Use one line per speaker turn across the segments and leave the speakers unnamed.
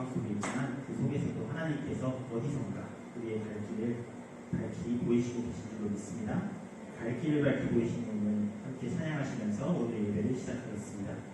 속에 있지만 그 속에서도 하나님께서 어디선가 우리의 갈 길을 밝히 보이시고 계신 줄로 믿습니다. 갈 길을 밝히 보이시는 분은 함께 찬양하시면서 오늘의 예배를 시작하겠습니다.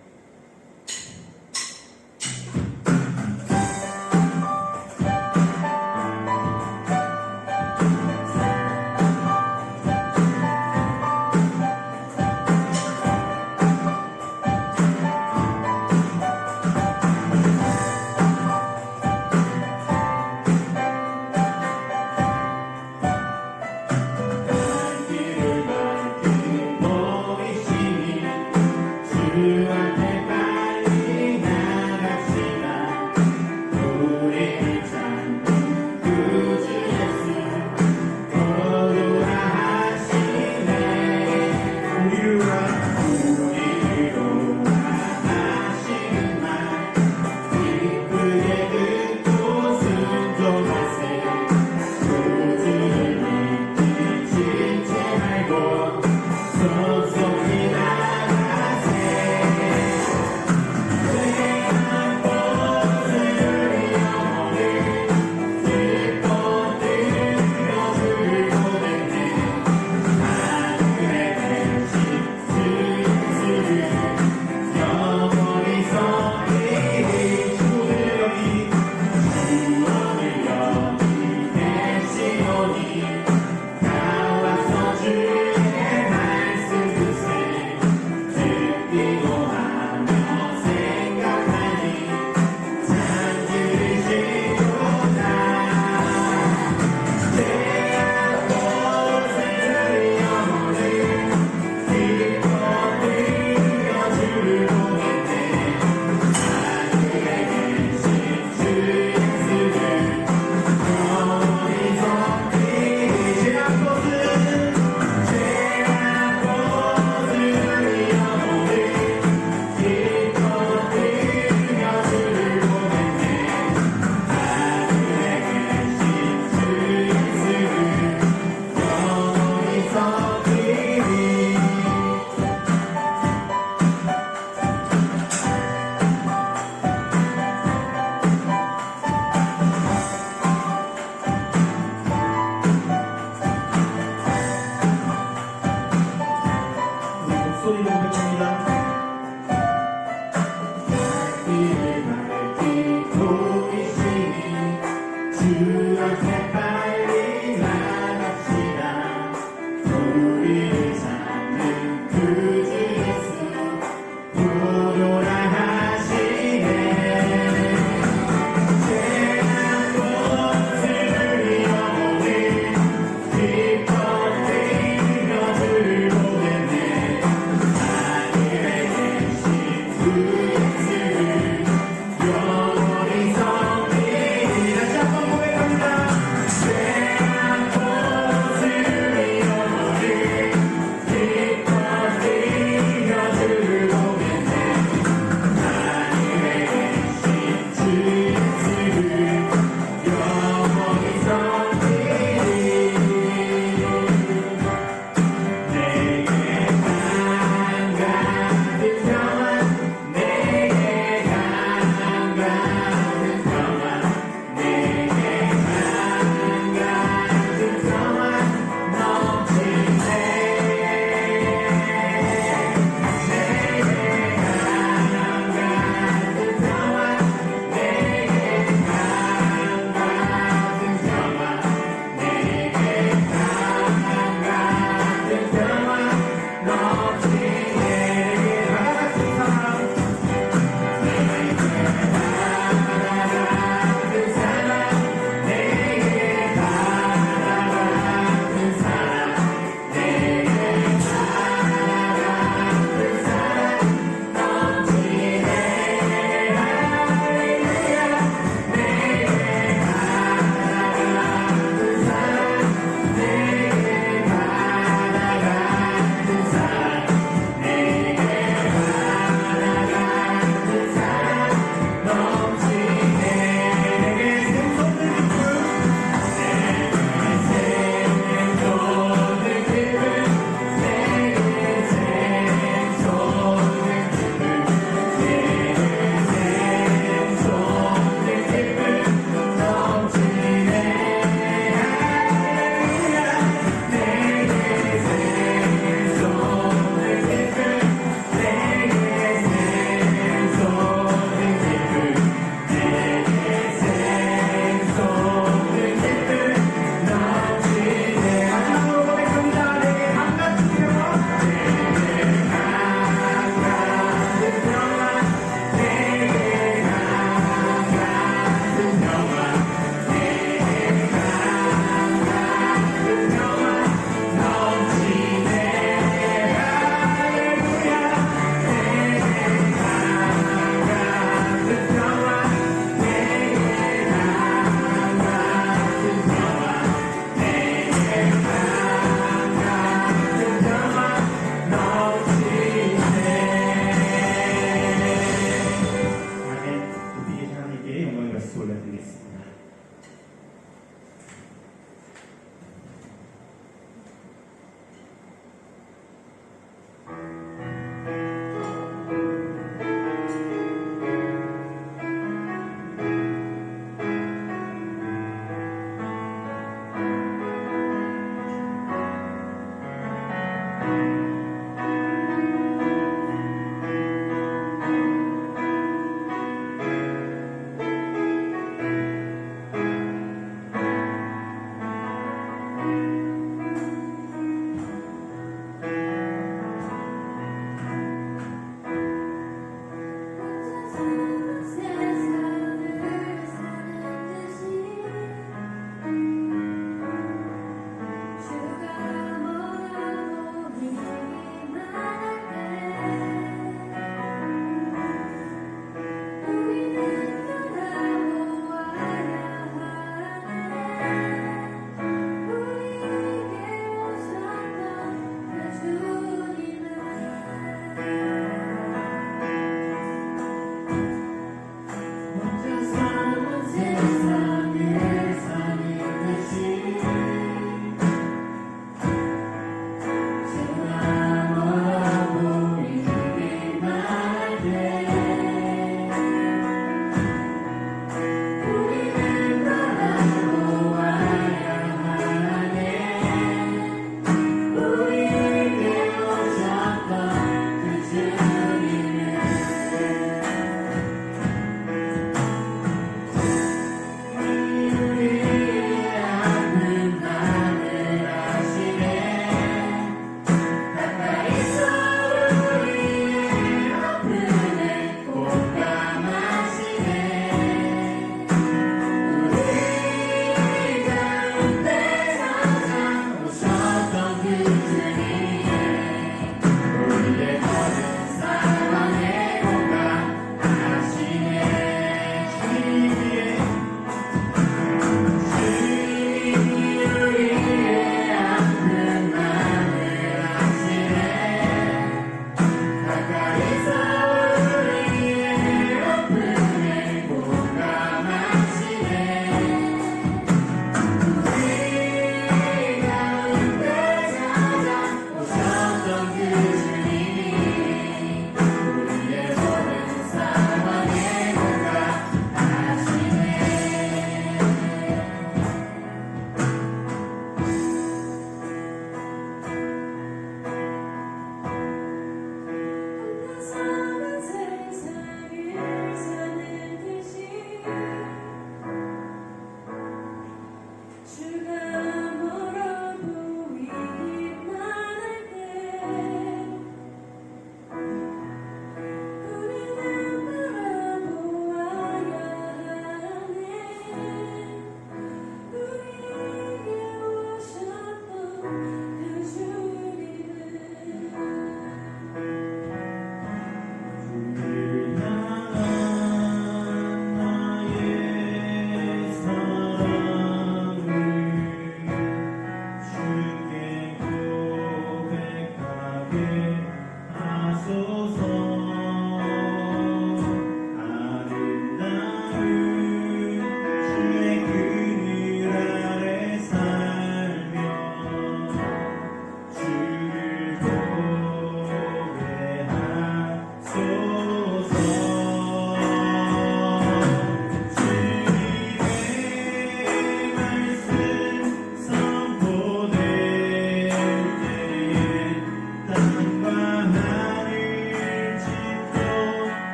내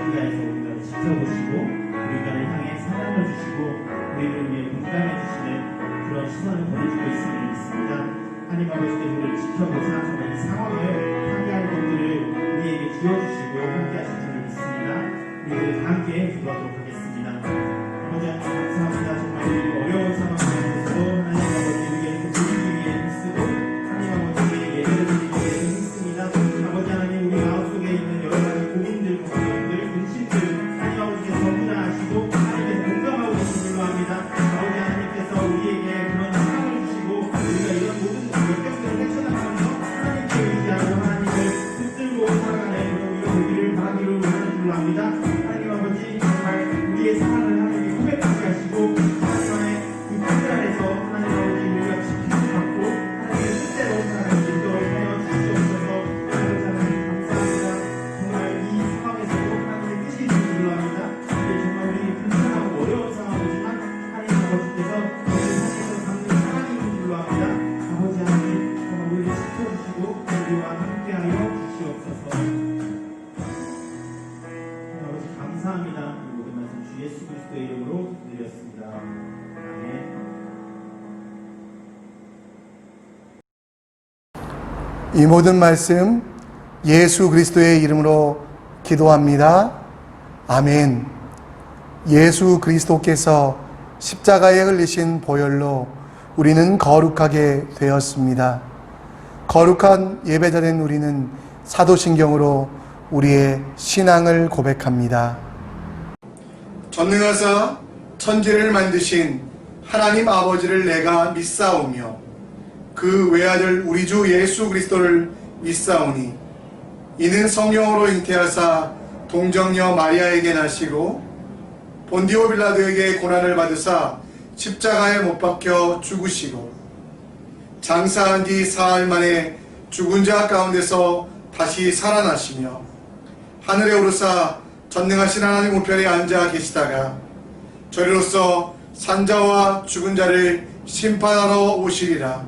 어딘가에서 우리가 지켜보시고 우리가를 향해 사랑을 주시고 우리를 위해 분담해 주시는 그런 시선을 보내주고 있음을 믿습니다. 하나님 아버지께서 우리를 지켜보사 정말 이 상황을 상기할 것들을 우리에게 주어주시고 함께 하실 줄 믿습니다. 우리들 다 함께 기도하도록 하겠습니다. 아버지 하나님 감사합니다. 정말 이 어려운 상황 속에서도 하나님 아버지 우리에게 드리기 위해 힘쓰고 하나님 아버지에게 예배를 드리기 위해 힘씁니다. 아버지 하나님 우리 마음속에 있는 여러 가지 고민들, 걱정들, 근심들 하나님 아버지께서 전부 다 아시고 하나님께서 공감하고 계신 줄로 합니다. 아버지 하나님께서 우리에게 그런 희망을 주시고 우리가 이런 모든 역경들을 헤쳐나가면서 하나님께 의지하고 하나님을 붙들고 살아가는 그런 우리가 되기를 바라기를 원하는 줄로 합니다. 하나님 아버지 정말 우리의 상황을 하나님께 고백하게 하시고 하나님의 그 뜻을 안에서 하나님 아버지 우리가 지킴을 받고 하나님의 뜻대로 살아갈 수 있도록 하여 주시옵소서. 아버지 하나님 감사합니다. 정말 이 상황에서도 하나님의 뜻이 있는 줄로 합니다. 이게 정말 우리 불편하고 어려운 상황이지만 하나님 아버지께서 우리 삶에서 담는 사랑이 있는 줄로 합니다. 아버지 하나님 정말 우리를 지켜주시고 우리와 함께하여 주시옵소서. 아버지 감사합니다. 이 모든 말씀 주 예수 그리스도의 이름으로 드렸습니다. 아멘.
이 모든 말씀 예수 그리스도의 이름으로 기도합니다. 아멘. 예수 그리스도께서 십자가에 흘리신 보혈로 우리는 거룩하게 되었습니다. 거룩한 예배자된 우리는 사도신경으로 우리의 신앙을 고백합니다. 전능하사 천지를 만드신 하나님 아버지를 내가 믿사오며 그 외아들 우리 주 예수 그리스도를 믿사오니 이는 성령으로 잉태하사 동정녀 마리아에게 나시고 본디오 빌라도에게 고난을 받으사 십자가에 못 박혀 죽으시고 장사한 뒤 사흘 만에 죽은 자 가운데서 다시 살아나시며 하늘에 오르사 전능하신 하나님 우편에 앉아 계시다가 저리로서 산자와 죽은 자를 심판하러 오시리라.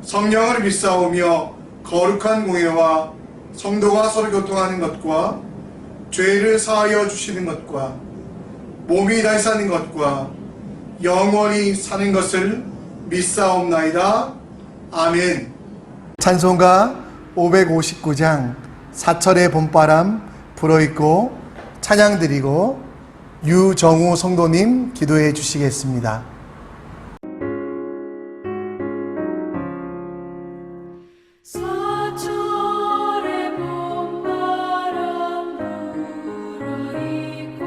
성령을 믿사오며 거룩한 공예와 성도가 서로 교통하는 것과 죄를 사하여 주시는 것과 몸이 다시 사는 것과 영원히 사는 것을 믿사옵나이다. 아멘. 찬송가 559장 사철의 봄바람 불어있고 찬양 드리고 유정우 성도님 기도해 주시겠습니다.
사철의 봄바람 불어있고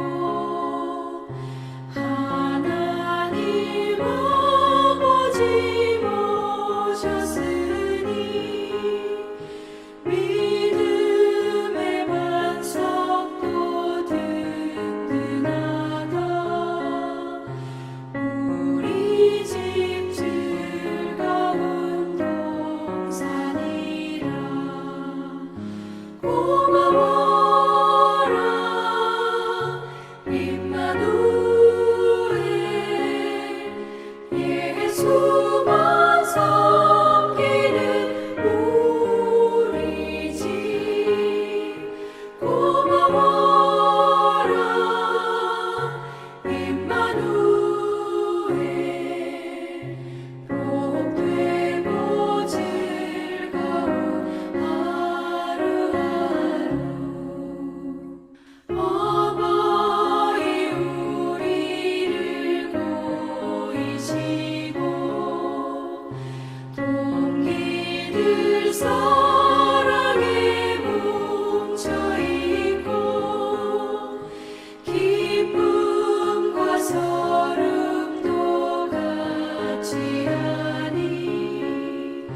하나님 아버지 모셨으니 믿음의 반석도 든든하다. 우리 집 즐거운 동산이라. 고마워라 임마누엘. 예수만 섬기는 우리 집. 고마워라 임마누엘. 복되고 즐거운 하루하루. 어버이 우리를 보이시고 동기들 사랑에 뭉쳐있고 기쁨과 서름도 같이 하니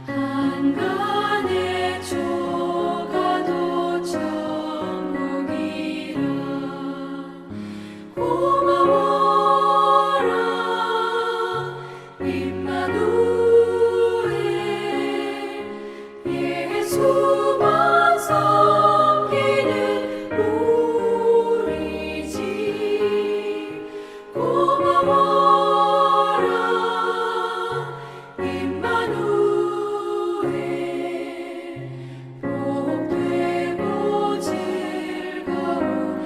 한간의 조가도 천국이라. 고마워라 임마누엘. 예수만 섬기는 우리 집. 고마워라 임마누엘. 복되고 즐거운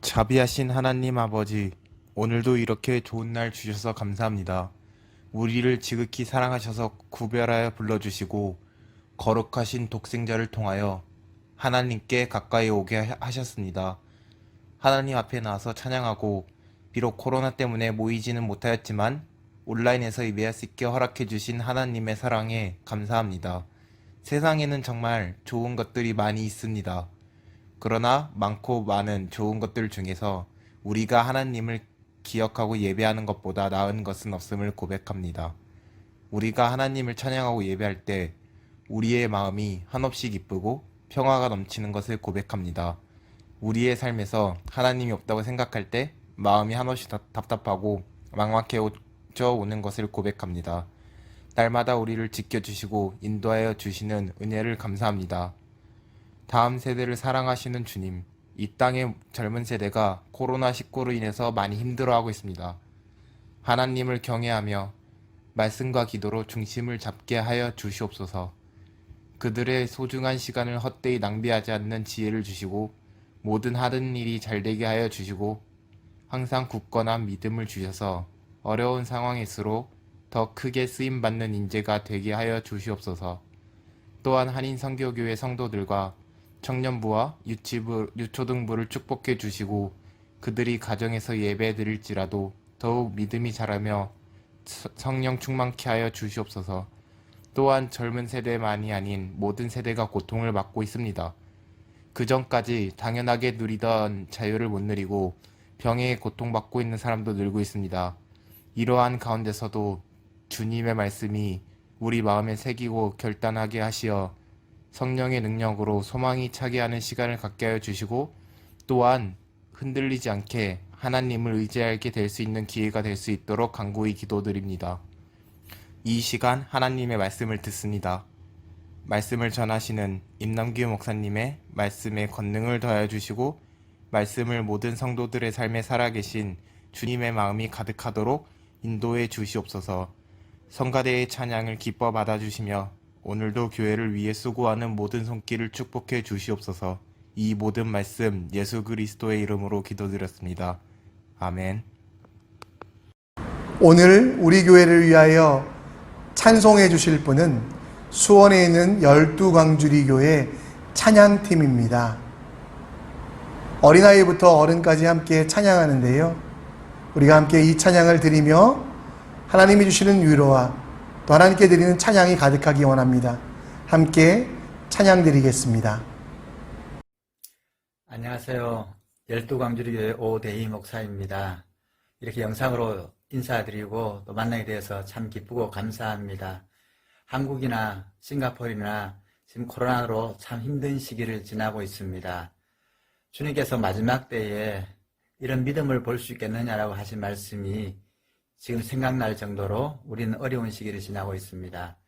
자비하신 하나님 아버지, 오늘도 이렇게 좋은 날 주셔서 감사합니다. 우리를 지극히 사랑하셔서 구별하여 불러주시고 거룩하신 독생자를 통하여 하나님께 가까이 오게 하셨습니다. 하나님 앞에 나와서 찬양하고 비록 코로나 때문에 모이지는 못하였지만 온라인에서 예배할 수 있게 허락해 주신 하나님의 사랑에 감사합니다. 세상에는 정말 좋은 것들이 많이 있습니다. 그러나 많고 많은 좋은 것들 중에서 우리가 하나님을 기억하고 예배하는 것보다 나은 것은 없음을 고백합니다. 우리가 하나님을 찬양하고 예배할 때 우리의 마음이 한없이 기쁘고 평화가 넘치는 것을 고백합니다. 우리의 삶에서 하나님이 없다고 생각할 때 마음이 한없이 답답하고 막막해져 오는 것을 고백합니다. 날마다 우리를 지켜주시고 인도하여 주시는 은혜를 감사합니다. 다음 세대를 사랑하시는 주님, 이 땅의 젊은 세대가 코로나19로 인해서 많이 힘들어하고 있습니다. 하나님을 경외하며 말씀과 기도로 중심을 잡게 하여 주시옵소서. 그들의 소중한 시간을 헛되이 낭비하지 않는 지혜를 주시고 모든 하는 일이 잘되게 하여 주시고 항상 굳건한 믿음을 주셔서 어려운 상황일수록 더 크게 쓰임받는 인재가 되게 하여 주시옵소서. 또한 한인 선교교회 성도들과 청년부와 유초등부를 축복해 주시고 그들이 가정에서 예배 드릴지라도 더욱 믿음이 자라며 성령 충만케 하여 주시옵소서. 또한 젊은 세대만이 아닌 모든 세대가 고통을 받고 있습니다. 그 전까지 당연하게 누리던 자유를 못 누리고 병에 고통받고 있는 사람도 늘고 있습니다. 이러한 가운데서도 주님의 말씀이 우리 마음에 새기고 결단하게 하시어 성령의 능력으로 소망이 차게 하는 시간을 갖게 하여 주시고 또한 흔들리지 않게 하나님을 의지하게 될 수 있는 기회가 될 수 있도록 간구히 기도드립니다. 이 시간 하나님의 말씀을 듣습니다. 말씀을 전하시는 임남규 목사님의 말씀에 권능을 더하여 주시고 말씀을 모든 성도들의 삶에 살아계신 주님의 마음이 가득하도록 인도해 주시옵소서. 성가대의 찬양을 기뻐 받아주시며 오늘도 교회를 위해 수고하는 모든 손길을 축복해 주시옵소서. 이 모든 말씀 예수 그리스도의 이름으로 기도드렸습니다. 아멘.
오늘 우리 교회를 위하여 찬송해 주실 분은 수원에 있는 12광주리 교회 찬양팀입니다. 어린아이부터 어른까지 함께 찬양하는데요. 우리가 함께 이 찬양을 드리며 하나님이 주시는 위로와 또 하나님께 드리는 찬양이 가득하기 원합니다. 함께 찬양 드리겠습니다.
안녕하세요. 12광주리교회 오대희 목사입니다. 이렇게 영상으로 인사드리고 또 만나게 되어서 참 기쁘고 감사합니다. 한국이나 싱가포르나 지금 코로나로 참 힘든 시기를 지나고 있습니다. 주님께서 마지막 때에 이런 믿음을 볼 수 있겠느냐라고 하신 말씀이 지금 생각날 정도로 우리는 어려운 시기를 지나고 있습니다.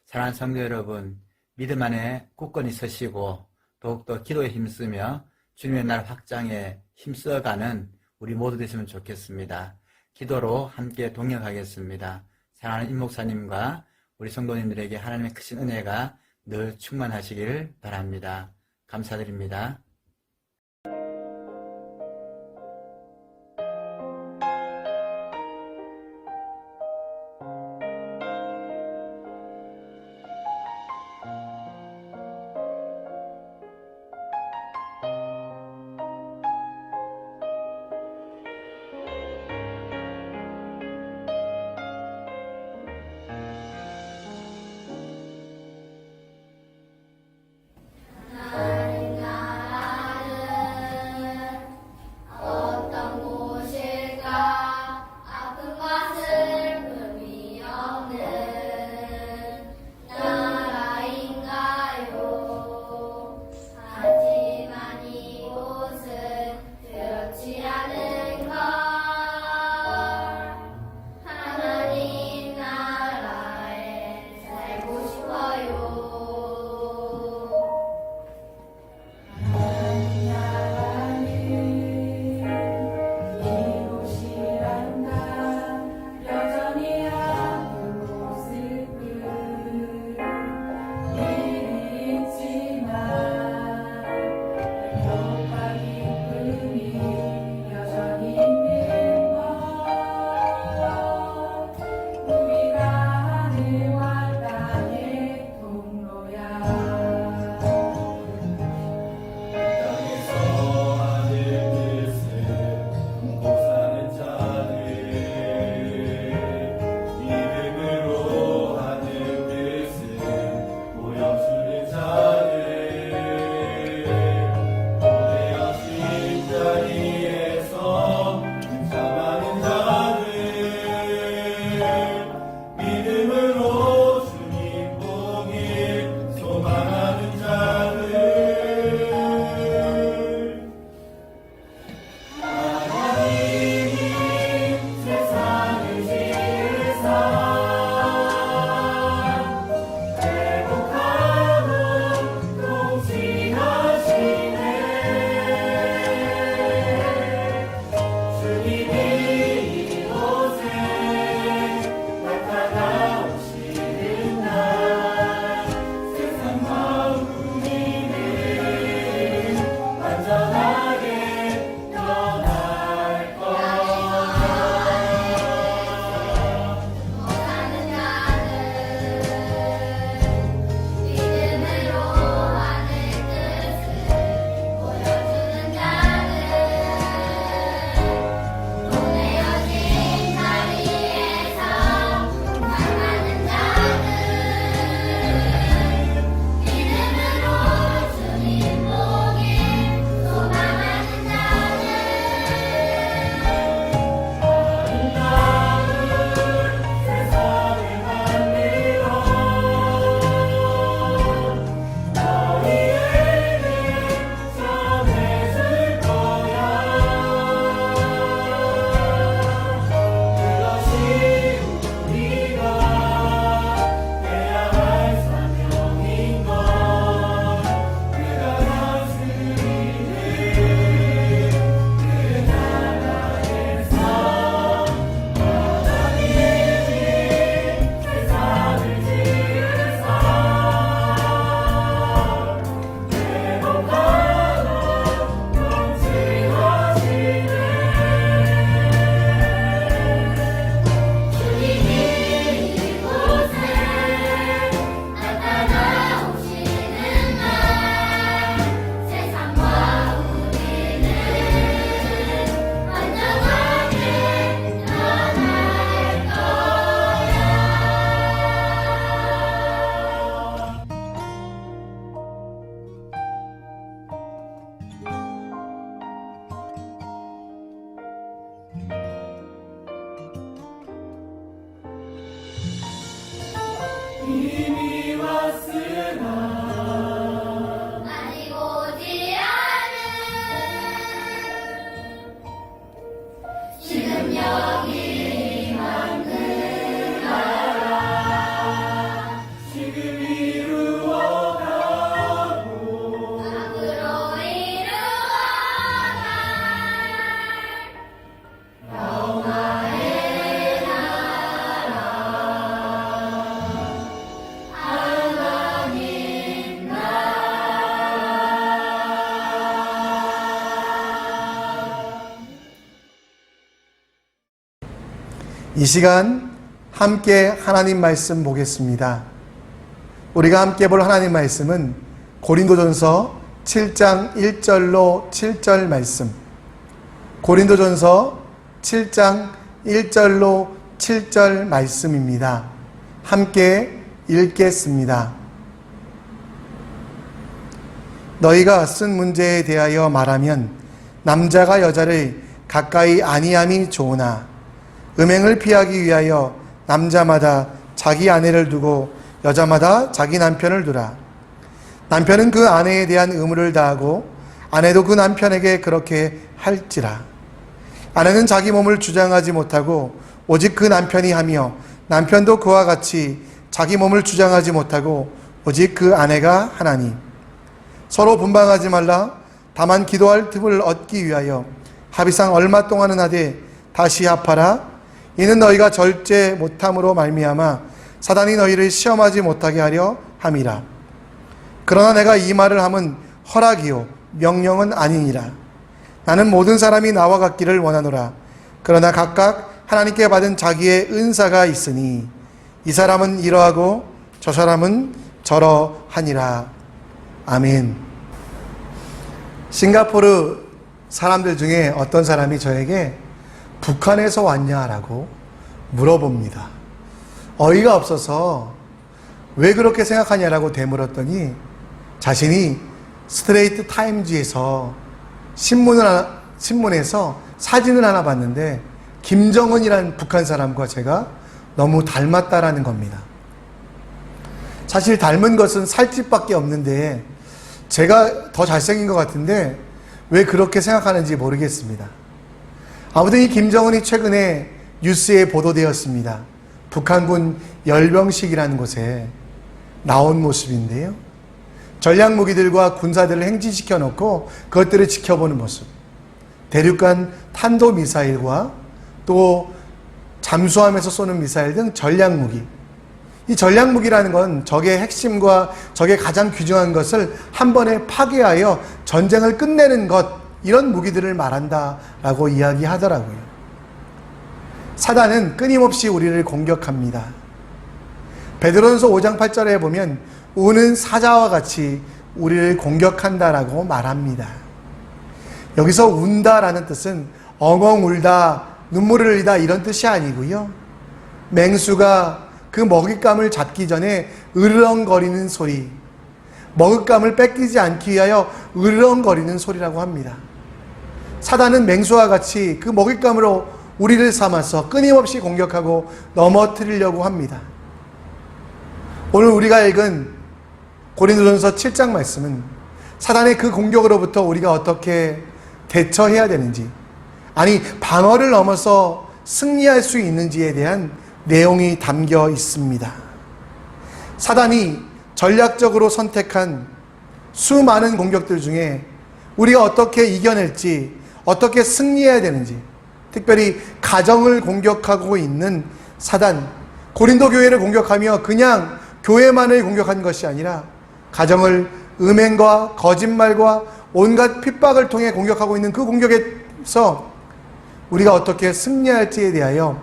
사랑하는 성도 여러분, 믿음 안에 굳건히 서시고 더욱더 기도에 힘쓰며 주님의 날 확장에 힘써가는 우리 모두 되시면 좋겠습니다. 기도로 함께 동역하겠습니다. 사랑하는 임 목사님과 우리 성도님들에게 하나님의 크신 은혜가 늘 충만하시길 바랍니다. 감사드립니다.
이 시간 함께 하나님 말씀 보겠습니다. 우리가 함께 볼 하나님 말씀은 고린도전서 7장 1절로 7절 말씀. 고린도전서 7장 1절로 7절 말씀입니다. 함께 읽겠습니다. 너희가 쓴 문제에 대하여 말하면 남자가 여자를 가까이 아니함이 좋으나 음행을 피하기 위하여 남자마다 자기 아내를 두고 여자마다 자기 남편을 두라. 남편은 그 아내에 대한 의무를 다하고 아내도 그 남편에게 그렇게 할지라. 아내는 자기 몸을 주장하지 못하고 오직 그 남편이 하며 남편도 그와 같이 자기 몸을 주장하지 못하고 오직 그 아내가 하나니. 서로 분방하지 말라. 다만 기도할 틈을 얻기 위하여 합의상 얼마 동안은 하되 다시 합하라. 이는 너희가 절제 못함으로 말미암아 사단이 너희를 시험하지 못하게 하려 함이라. 그러나 내가 이 말을 함은 허락이요 명령은 아니니라. 나는 모든 사람이 나와 같기를 원하노라. 그러나 각각 하나님께 받은 자기의 은사가 있으니 이 사람은 이러하고 저 사람은 저러하니라. 아멘. 싱가포르 사람들 중에 어떤 사람이 저에게 북한에서 왔냐라고 물어봅니다. 어이가 없어서 왜 그렇게 생각하냐라고 되물었더니 자신이 스트레이트 타임즈에서 신문에서 사진을 하나 봤는데 김정은이라는 북한 사람과 제가 너무 닮았다라는 겁니다. 사실 닮은 것은 살집밖에 없는데 제가 더 잘생긴 것 같은데 왜 그렇게 생각하는지 모르겠습니다. 아무튼 이 김정은이 최근에 뉴스에 보도되었습니다. 북한군 열병식이라는 곳에 나온 모습인데요. 전략 무기들과 군사들을 행진시켜 놓고 그것들을 지켜보는 모습. 대륙간 탄도미사일과 또 잠수함에서 쏘는 미사일 등 전략 무기. 이 전략 무기라는 건 적의 핵심과 적의 가장 귀중한 것을 한 번에 파괴하여 전쟁을 끝내는 것, 이런 무기들을 말한다라고 이야기하더라고요. 사단은 끊임없이 우리를 공격합니다. 베드로전서 5장 8절에 보면 우는 사자와 같이 우리를 공격한다라고 말합니다. 여기서 운다라는 뜻은 엉엉 울다, 눈물을 흘리다 이런 뜻이 아니고요. 맹수가 그 먹잇감을 잡기 전에 으르렁거리는 소리, 먹잇감을 뺏기지 않기 위하여 으르렁거리는 소리라고 합니다. 사단은 맹수와 같이 그 먹잇감으로 우리를 삼아서 끊임없이 공격하고 넘어뜨리려고 합니다. 오늘 우리가 읽은 고린도전서 7장 말씀은 사단의 그 공격으로부터 우리가 어떻게 대처해야 되는지, 아니 방어를 넘어서 승리할 수 있는지에 대한 내용이 담겨 있습니다. 사단이 전략적으로 선택한 수많은 공격들 중에 우리가 어떻게 이겨낼지, 어떻게 승리해야 되는지, 특별히 가정을 공격하고 있는 사단, 고린도 교회를 공격하며 그냥 교회만을 공격한 것이 아니라 가정을 음행과 거짓말과 온갖 핍박을 통해 공격하고 있는 그 공격에서 우리가 어떻게 승리할지에 대하여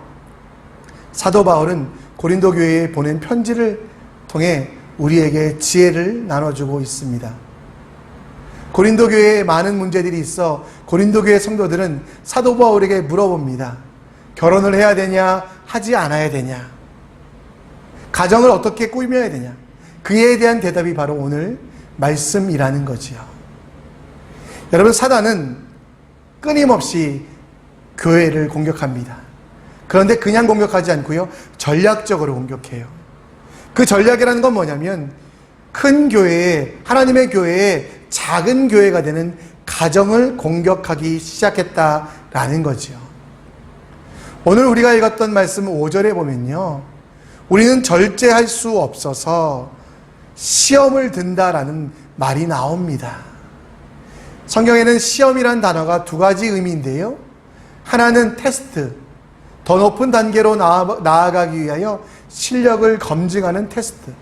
사도 바울은 고린도 교회에 보낸 편지를 통해 우리에게 지혜를 나눠주고 있습니다. 고린도 교회에 많은 문제들이 있어 고린도 교회 성도들은 사도 바울에게 물어봅니다. 결혼을 해야 되냐, 하지 않아야 되냐, 가정을 어떻게 꾸며야 되냐. 그에 대한 대답이 바로 오늘 말씀이라는 거지요. 여러분, 사단은 끊임없이 교회를 공격합니다. 그런데 그냥 공격하지 않고요, 전략적으로 공격해요. 그 전략이라는 건 뭐냐면 큰 교회에, 하나님의 교회에 작은 교회가 되는 가정을 공격하기 시작했다라는 거죠. 오늘 우리가 읽었던 말씀 5절에 보면요, 우리는 절제할 수 없어서 시험을 든다라는 말이 나옵니다. 성경에는 시험이라는 단어가 두 가지 의미인데요, 하나는 테스트, 더 높은 단계로 나아가기 위하여 실력을 검증하는 테스트.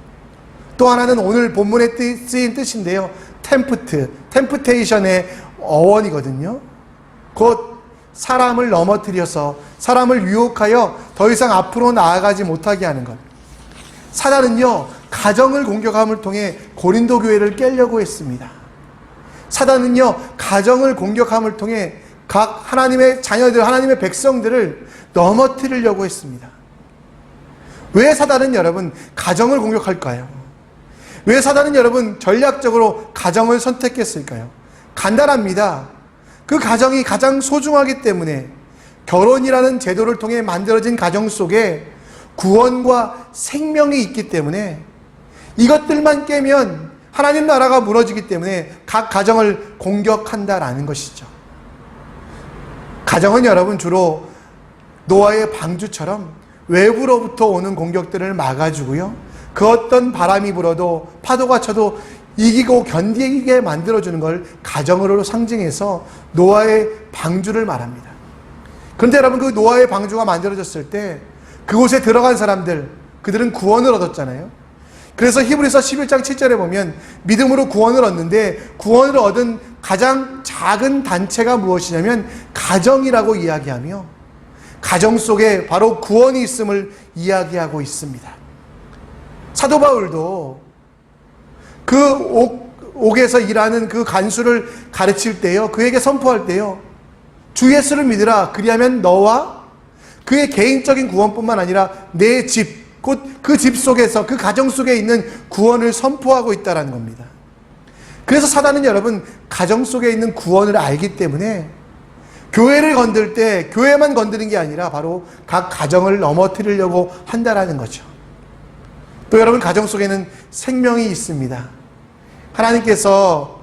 또 하나는 오늘 본문에 쓰인 뜻인데요, 템프테이션의 어원이거든요. 곧 사람을 넘어뜨려서 사람을 유혹하여 더 이상 앞으로 나아가지 못하게 하는 것. 사단은요, 가정을 공격함을 통해 고린도 교회를 깨려고 했습니다. 사단은요, 가정을 공격함을 통해 각 하나님의 자녀들, 하나님의 백성들을 넘어뜨리려고 했습니다. 왜 사단은 여러분 가정을 공격할까요? 왜 사단은 여러분 전략적으로 가정을 선택했을까요? 간단합니다. 그 가정이 가장 소중하기 때문에 결혼이라는 제도를 통해 만들어진 가정 속에 구원과 생명이 있기 때문에 이것들만 깨면 하나님 나라가 무너지기 때문에 각 가정을 공격한다라는 것이죠. 가정은 여러분 주로 노아의 방주처럼 외부로부터 오는 공격들을 막아주고요. 그 어떤 바람이 불어도 파도가 쳐도 이기고 견디게 만들어주는 걸 가정으로 상징해서 노아의 방주를 말합니다. 그런데 여러분 그 노아의 방주가 만들어졌을 때 그곳에 들어간 사람들, 그들은 구원을 얻었잖아요. 그래서 히브리서 11장 7절에 보면 믿음으로 구원을 얻는데 구원을 얻은 가장 작은 단체가 무엇이냐면 가정이라고 이야기하며 가정 속에 바로 구원이 있음을 이야기하고 있습니다. 사도 바울도 그 옥에서 일하는 그 간수를 가르칠 때요, 그에게 선포할 때요, 주 예수를 믿으라. 그리하면 너와 그의 개인적인 구원뿐만 아니라 내 집, 곧 그 집 속에서 그 가정 속에 있는 구원을 선포하고 있다는 겁니다. 그래서 사단은 여러분 가정 속에 있는 구원을 알기 때문에 교회를 건들 때 교회만 건드는 게 아니라 바로 각 가정을 넘어뜨리려고 한다라는 거죠. 또 여러분 가정 속에는 생명이 있습니다. 하나님께서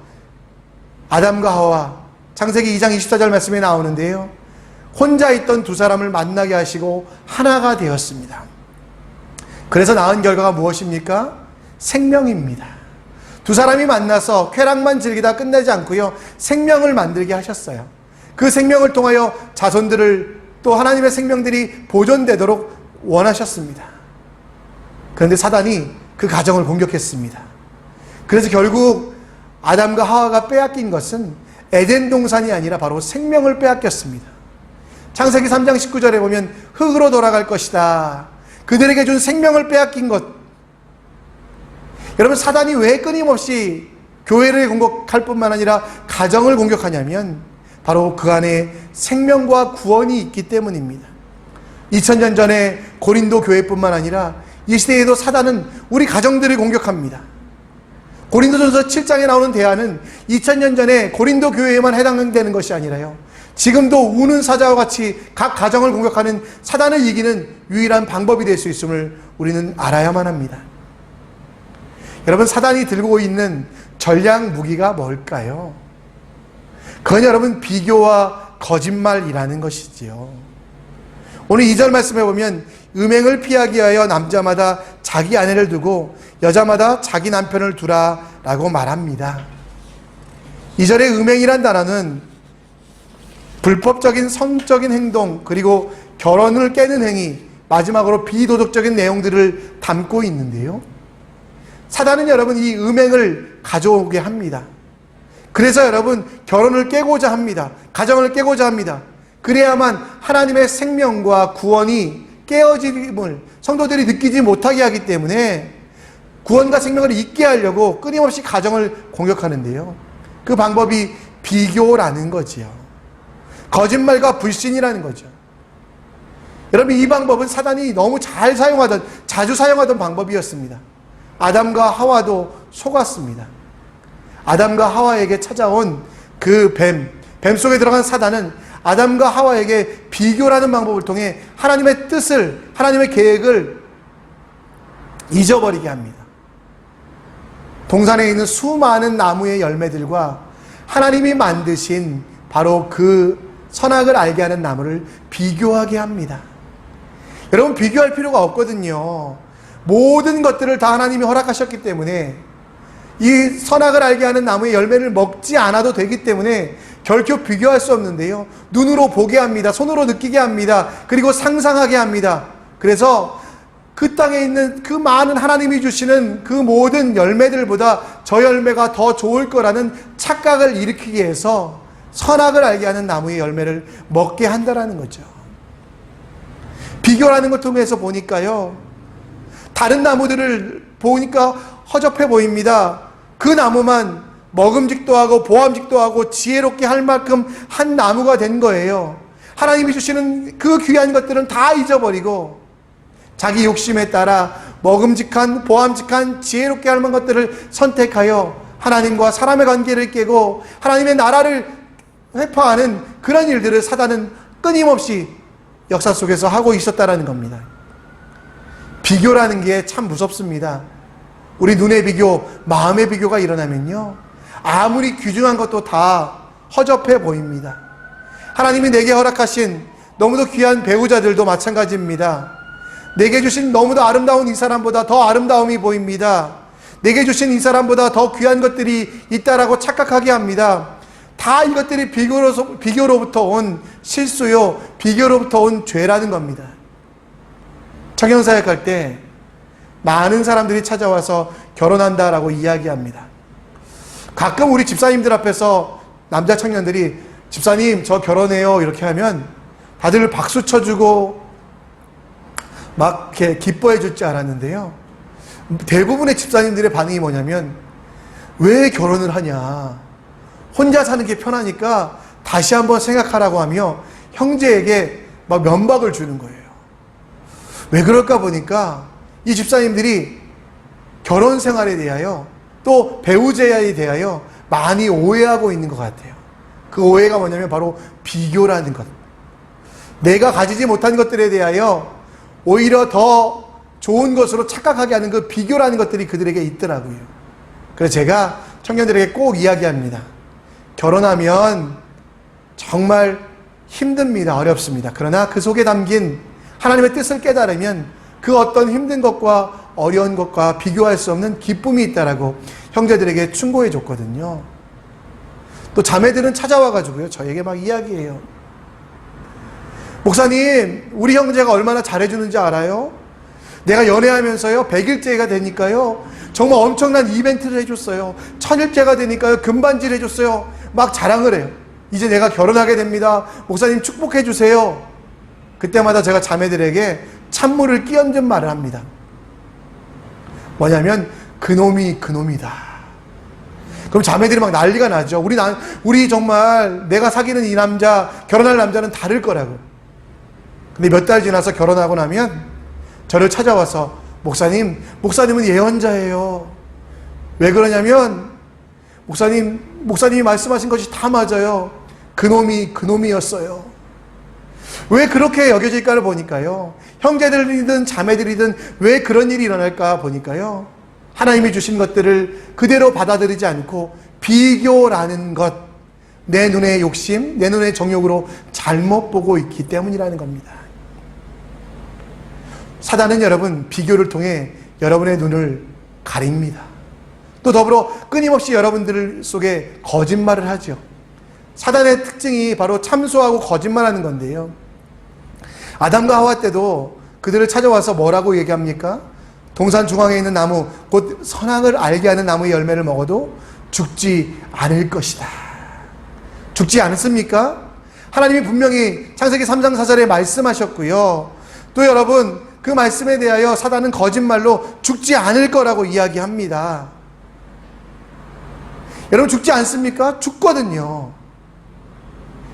아담과 하와 창세기 2장 24절 말씀에 나오는데요, 혼자 있던 두 사람을 만나게 하시고 하나가 되었습니다. 그래서 낳은 결과가 무엇입니까? 생명입니다. 두 사람이 만나서 쾌락만 즐기다 끝내지 않고요, 생명을 만들게 하셨어요. 그 생명을 통하여 자손들을, 또 하나님의 생명들이 보존되도록 원하셨습니다. 그런데 사단이 그 가정을 공격했습니다. 그래서 결국 아담과 하와가 빼앗긴 것은 에덴 동산이 아니라 바로 생명을 빼앗겼습니다. 창세기 3장 19절에 보면 흙으로 돌아갈 것이다. 그들에게 준 생명을 빼앗긴 것. 여러분 사단이 왜 끊임없이 교회를 공격할 뿐만 아니라 가정을 공격하냐면 바로 그 안에 생명과 구원이 있기 때문입니다. 2000년 전에 고린도 교회뿐만 아니라 이 시대에도 사단은 우리 가정들을 공격합니다. 고린도전서 7장에 나오는 대화는 2000년 전에 고린도 교회에만 해당되는 것이 아니라요, 지금도 우는 사자와 같이 각 가정을 공격하는 사단을 이기는 유일한 방법이 될 수 있음을 우리는 알아야만 합니다. 여러분 사단이 들고 있는 전략 무기가 뭘까요? 그건 여러분 비교와 거짓말이라는 것이지요. 오늘 2절 말씀해 보면 음행을 피하기 위하여 남자마다 자기 아내를 두고 여자마다 자기 남편을 두라 라고 말합니다. 2절의 음행이란 단어는 불법적인 성적인 행동, 그리고 결혼을 깨는 행위, 마지막으로 비도덕적인 내용들을 담고 있는데요, 사단은 여러분 이 음행을 가져오게 합니다. 그래서 여러분 결혼을 깨고자 합니다. 가정을 깨고자 합니다. 그래야만 하나님의 생명과 구원이 깨어짐을 성도들이 느끼지 못하게 하기 때문에 구원과 생명을 잊게 하려고 끊임없이 가정을 공격하는데요, 그 방법이 비교라는 거지요. 거짓말과 불신이라는 거죠. 여러분 이 방법은 사단이 너무 자주 사용하던 방법이었습니다. 아담과 하와도 속았습니다. 아담과 하와에게 찾아온 그 뱀 속에 들어간 사단은 아담과 하와에게 비교라는 방법을 통해 하나님의 뜻을, 하나님의 계획을 잊어버리게 합니다. 동산에 있는 수많은 나무의 열매들과 하나님이 만드신 바로 그 선악을 알게 하는 나무를 비교하게 합니다. 여러분 비교할 필요가 없거든요. 모든 것들을 다 하나님이 허락하셨기 때문에 이 선악을 알게 하는 나무의 열매를 먹지 않아도 되기 때문에 결코 비교할 수 없는데요, 눈으로 보게 합니다. 손으로 느끼게 합니다. 그리고 상상하게 합니다. 그래서 그 땅에 있는 그 많은 하나님이 주시는 그 모든 열매들보다 저 열매가 더 좋을 거라는 착각을 일으키게 해서 선악을 알게 하는 나무의 열매를 먹게 한다라는 거죠. 비교라는 걸 통해서 보니까요, 다른 나무들을 보니까 허접해 보입니다. 그 나무만 먹음직도 하고 보암직도 하고 지혜롭게 할 만큼 한 나무가 된 거예요. 하나님이 주시는 그 귀한 것들은 다 잊어버리고 자기 욕심에 따라 먹음직한 보암직한 지혜롭게 할 만한 것들을 선택하여 하나님과 사람의 관계를 깨고 하나님의 나라를 회파하는 그런 일들을 사단은 끊임없이 역사 속에서 하고 있었다라는 겁니다. 비교라는 게 참 무섭습니다. 우리 눈의 비교, 마음의 비교가 일어나면요, 아무리 귀중한 것도 다 허접해 보입니다. 하나님이 내게 허락하신 너무도 귀한 배우자들도 마찬가지입니다. 내게 주신 너무도 아름다운 이 사람보다 더 아름다움이 보입니다. 내게 주신 이 사람보다 더 귀한 것들이 있다라고 착각하게 합니다. 다 이것들이 비교로부터 온 실수요, 비교로부터 온 죄라는 겁니다. 청년사역 할 때 많은 사람들이 찾아와서 결혼한다라고 이야기합니다. 가끔 우리 집사님들 앞에서 남자 청년들이 집사님 저 결혼해요 이렇게 하면 다들 박수 쳐주고 막 이렇게 기뻐해 줄 줄 알았는데요, 대부분의 집사님들의 반응이 뭐냐면 왜 결혼을 하냐, 혼자 사는 게 편하니까 다시 한번 생각하라고 하며 형제에게 막 면박을 주는 거예요. 왜 그럴까 보니까 이 집사님들이 결혼 생활에 대하여 또 배우자에 대하여 많이 오해하고 있는 것 같아요. 그 오해가 뭐냐면 바로 비교라는 것. 내가 가지지 못한 것들에 대하여 오히려 더 좋은 것으로 착각하게 하는 그 비교라는 것들이 그들에게 있더라고요. 그래서 제가 청년들에게 꼭 이야기합니다. 결혼하면 정말 힘듭니다. 어렵습니다. 그러나 그 속에 담긴 하나님의 뜻을 깨달으면 그 어떤 힘든 것과 어려운 것과 비교할 수 없는 기쁨이 있다라고 형제들에게 충고해 줬거든요. 또 자매들은 찾아와가지고요, 저에게 막 이야기해요. 목사님, 우리 형제가 얼마나 잘해주는지 알아요? 내가 연애하면서요, 100일째가 되니까요, 정말 엄청난 이벤트를 해줬어요. 1000일째가 되니까요, 금반지를 해줬어요. 막 자랑을 해요. 이제 내가 결혼하게 됩니다. 목사님 축복해주세요. 그때마다 제가 자매들에게 찬물을 끼얹은 말을 합니다. 뭐냐면 그놈이 그놈이다. 그럼 자매들이 막 난리가 나죠. 우리 정말 내가 사귀는 이 남자, 결혼할 남자는 다를 거라고. 근데 몇 달 지나서 결혼하고 나면 저를 찾아와서 목사님은 예언자예요. 왜 그러냐면 목사님이 말씀하신 것이 다 맞아요. 그놈이 그놈이었어요. 왜 그렇게 여겨질까를 보니까요, 형제들이든 자매들이든 왜 그런 일이 일어날까 보니까요, 하나님이 주신 것들을 그대로 받아들이지 않고 비교라는 것, 내 눈의 욕심, 내 눈의 정욕으로 잘못 보고 있기 때문이라는 겁니다. 사단은 여러분 비교를 통해 여러분의 눈을 가립니다. 또 더불어 끊임없이 여러분들 속에 거짓말을 하죠. 사단의 특징이 바로 참소하고 거짓말하는 건데요, 아담과 하와 때도 그들을 찾아와서 뭐라고 얘기합니까? 동산 중앙에 있는 나무, 곧 선악을 알게 하는 나무의 열매를 먹어도 죽지 않을 것이다. 죽지 않습니까? 하나님이 분명히 창세기 3장 4절에 말씀하셨고요. 또 여러분 그 말씀에 대하여 사단은 거짓말로 죽지 않을 거라고 이야기합니다. 여러분 죽지 않습니까? 죽거든요.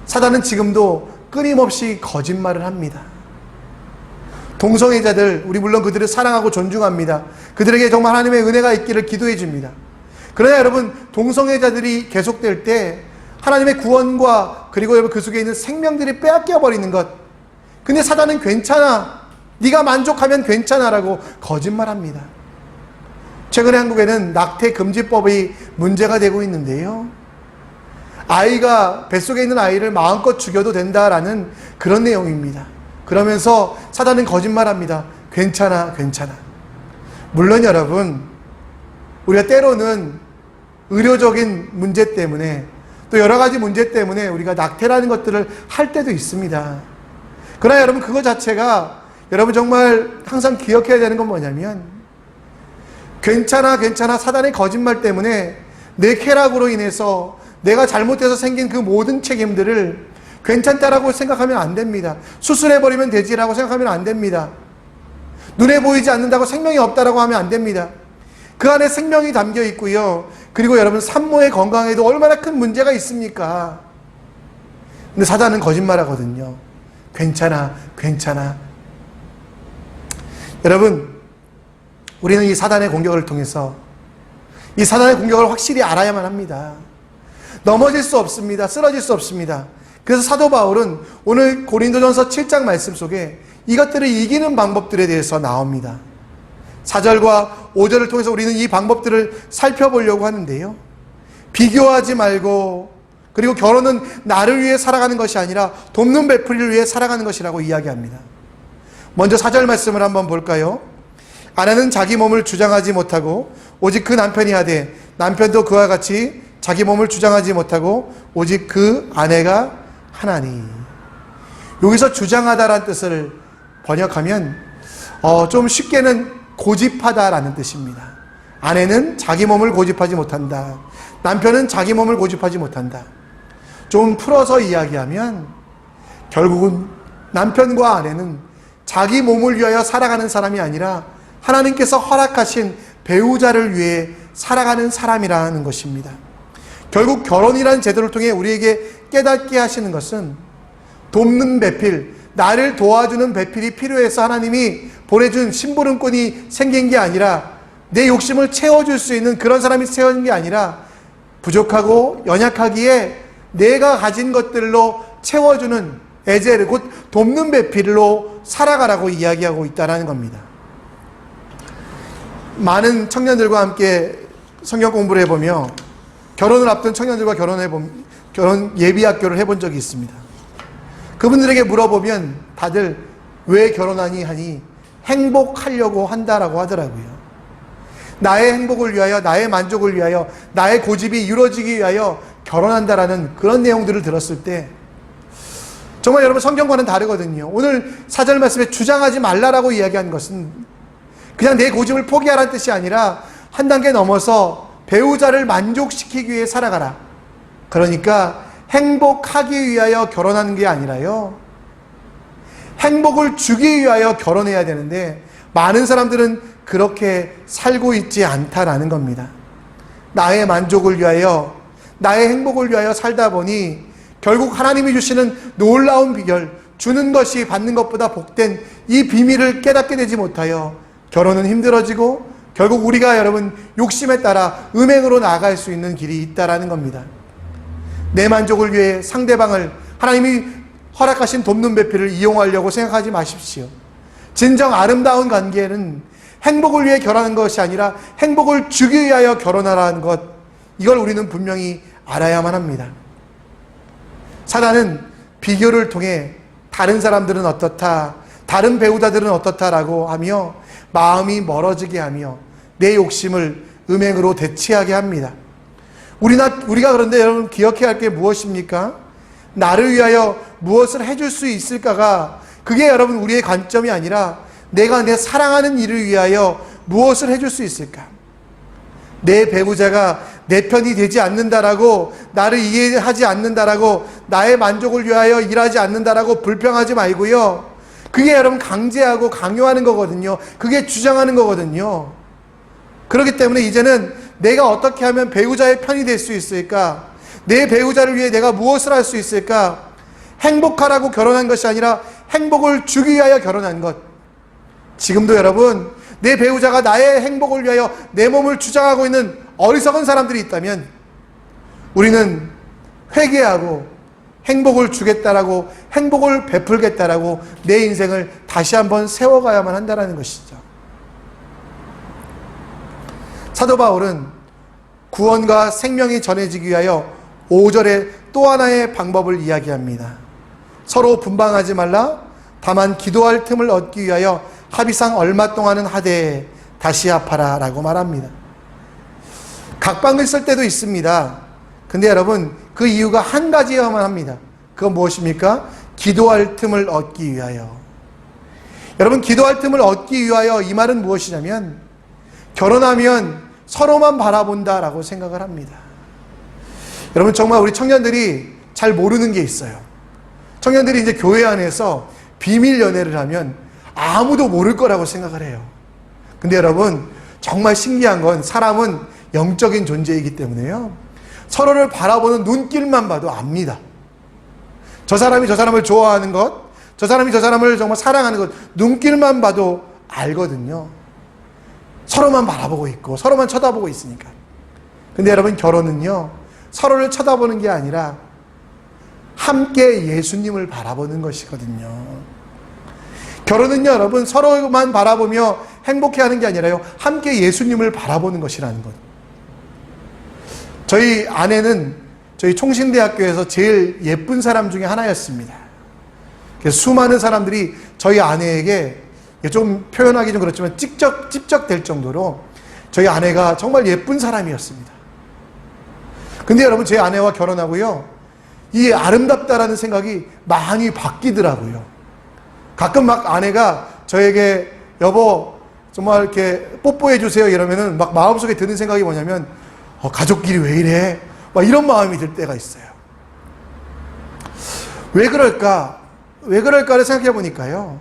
사단은 지금도 끊임없이 거짓말을 합니다. 동성애자들, 우리 물론 그들을 사랑하고 존중합니다. 그들에게 정말 하나님의 은혜가 있기를 기도해 줍니다. 그러나 여러분 동성애자들이 계속될 때 하나님의 구원과 그리고 여러분 그 속에 있는 생명들이 빼앗겨 버리는 것, 근데 사단은 괜찮아, 네가 만족하면 괜찮아라고 거짓말합니다. 최근에 한국에는 낙태 금지법이 문제가 되고 있는데요, 아이가 뱃속에 있는 아이를 마음껏 죽여도 된다라는 그런 내용입니다. 그러면서 사단은 거짓말합니다. 괜찮아. 물론 여러분 우리가 때로는 의료적인 문제 때문에 또 여러 가지 문제 때문에 우리가 낙태라는 것들을 할 때도 있습니다. 그러나 여러분 그거 자체가 여러분 정말 항상 기억해야 되는 건 뭐냐면, 괜찮아 사단의 거짓말 때문에 내 쾌락으로 인해서 내가 잘못해서 생긴 그 모든 책임들을 괜찮다라고 생각하면 안 됩니다. 수술해버리면 되지라고 생각하면 안 됩니다. 눈에 보이지 않는다고 생명이 없다라고 하면 안 됩니다. 그 안에 생명이 담겨 있고요. 그리고 여러분 산모의 건강에도 얼마나 큰 문제가 있습니까? 근데 사단은 거짓말하거든요. 괜찮아, 괜찮아. 여러분, 우리는 이 사단의 공격을 통해서 이 사단의 공격을 확실히 알아야만 합니다. 넘어질 수 없습니다. 쓰러질 수 없습니다. 그래서 사도 바울은 오늘 고린도전서 7장 말씀 속에 이것들을 이기는 방법들에 대해서 나옵니다. 4절과 5절을 통해서 우리는 이 방법들을 살펴보려고 하는데요. 비교하지 말고, 그리고 결혼은 나를 위해 살아가는 것이 아니라 돕는 베풀이를 위해 살아가는 것이라고 이야기합니다. 먼저 4절 말씀을 한번 볼까요? 아내는 자기 몸을 주장하지 못하고 오직 그 남편이 하되 남편도 그와 같이 자기 몸을 주장하지 못하고 오직 그 아내가 하나니. 여기서 주장하다라는 뜻을 번역하면 좀 쉽게는 고집하다라는 뜻입니다. 아내는 자기 몸을 고집하지 못한다. 남편은 자기 몸을 고집하지 못한다. 좀 풀어서 이야기하면 결국은 남편과 아내는 자기 몸을 위하여 살아가는 사람이 아니라 하나님께서 허락하신 배우자를 위해 살아가는 사람이라는 것입니다. 결국 결혼이라는 제도를 통해 우리에게 깨닫게 하시는 것은 돕는 배필, 나를 도와주는 배필이 필요해서 하나님이 보내준 심부름꾼이 생긴 게 아니라 내 욕심을 채워줄 수 있는 그런 사람이 세워진 게 아니라 부족하고 연약하기에 내가 가진 것들로 채워주는 에제르, 곧 돕는 배필로 살아가라고 이야기하고 있다는 겁니다. 많은 청년들과 함께 성경 공부를 해보며 결혼을 앞둔 청년들과 결혼 예비학교를 해본 적이 있습니다. 그분들에게 물어보면 다들 왜 결혼하니 하니 행복하려고 한다라고 하더라고요. 나의 행복을 위하여, 나의 만족을 위하여, 나의 고집이 이루어지기 위하여 결혼한다라는 그런 내용들을 들었을 때 정말 여러분 성경과는 다르거든요. 오늘 4절 말씀에 주장하지 말라라고 이야기한 것은 그냥 내 고집을 포기하라는 뜻이 아니라 한 단계 넘어서 배우자를 만족시키기 위해 살아가라. 그러니까 행복하기 위하여 결혼하는 게 아니라요, 행복을 주기 위하여 결혼해야 되는데 많은 사람들은 그렇게 살고 있지 않다라는 겁니다. 나의 만족을 위하여, 나의 행복을 위하여 살다 보니 결국 하나님이 주시는 놀라운 비결, 주는 것이 받는 것보다 복된 이 비밀을 깨닫게 되지 못하여 결혼은 힘들어지고 결국 우리가 여러분 욕심에 따라 음행으로 나아갈 수 있는 길이 있다라는 겁니다. 내 만족을 위해 상대방을 하나님이 허락하신 돕는 배필을 이용하려고 생각하지 마십시오. 진정 아름다운 관계는 행복을 위해 결혼하는 것이 아니라 행복을 주기 위하여 결혼하라는 것, 이걸 우리는 분명히 알아야만 합니다. 사단은 비교를 통해 다른 사람들은 어떻다, 다른 배우자들은 어떻다라고 하며 마음이 멀어지게 하며 내 욕심을 음행으로 대체하게 합니다. 우리가 그런데 여러분 기억해야 할 게 무엇입니까? 나를 위하여 무엇을 해줄 수 있을까가, 그게 여러분 우리의 관점이 아니라 내가 내 사랑하는 일을 위하여 무엇을 해줄 수 있을까? 내 배우자가 내 편이 되지 않는다라고, 나를 이해하지 않는다라고, 나의 만족을 위하여 일하지 않는다라고 불평하지 말고요. 그게 여러분 강제하고 강요하는 거거든요. 그게 주장하는 거거든요. 그렇기 때문에 이제는 내가 어떻게 하면 배우자의 편이 될 수 있을까? 내 배우자를 위해 내가 무엇을 할 수 있을까? 행복하라고 결혼한 것이 아니라 행복을 주기 위하여 결혼한 것. 지금도 여러분, 내 배우자가 나의 행복을 위하여 내 몸을 주장하고 있는 어리석은 사람들이 있다면 우리는 회개하고 행복을 주겠다라고, 행복을 베풀겠다라고 내 인생을 다시 한번 세워가야만 한다는 것이죠. 사도 바울은 구원과 생명이 전해지기 위하여 5절에 또 하나의 방법을 이야기합니다. 서로 분방하지 말라. 다만 기도할 틈을 얻기 위하여 합의상 얼마 동안은 하되 다시 합하라 라고 말합니다. 각방을 쓸 때도 있습니다. 근데 여러분 그 이유가 한 가지여야만 합니다. 그건 무엇입니까? 기도할 틈을 얻기 위하여. 여러분 기도할 틈을 얻기 위하여, 이 말은 무엇이냐면 결혼하면 서로만 바라본다라고 생각을 합니다. 여러분 정말 우리 청년들이 잘 모르는 게 있어요. 청년들이 이제 교회 안에서 비밀 연애를 하면 아무도 모를 거라고 생각을 해요. 근데 여러분, 정말 신기한 건 사람은 영적인 존재이기 때문에요. 서로를 바라보는 눈길만 봐도 압니다. 저 사람이 저 사람을 좋아하는 것, 저 사람이 저 사람을 정말 사랑하는 것, 눈길만 봐도 알거든요. 서로만 바라보고 있고, 서로만 쳐다보고 있으니까. 근데 여러분, 결혼은요, 서로를 쳐다보는 게 아니라 함께 예수님을 바라보는 것이거든요. 결혼은요, 여러분, 서로만 바라보며 행복해하는 게 아니라요, 함께 예수님을 바라보는 것이라는 것. 저희 아내는 저희 총신대학교에서 제일 예쁜 사람 중에 하나였습니다. 그래서 수많은 사람들이 저희 아내에게, 좀 표현하기 좀 그렇지만 찝적될 정도로 저희 아내가 정말 예쁜 사람이었습니다. 근데 여러분, 제 아내와 결혼하고요, 이 아름답다라는 생각이 많이 바뀌더라고요. 가끔 막 아내가 저에게 여보 정말 이렇게 뽀뽀해 주세요 이러면은 막 마음속에 드는 생각이 뭐냐면 가족끼리 왜 이래? 막 이런 마음이 들 때가 있어요. 왜 그럴까? 왜 그럴까를 생각해 보니까요.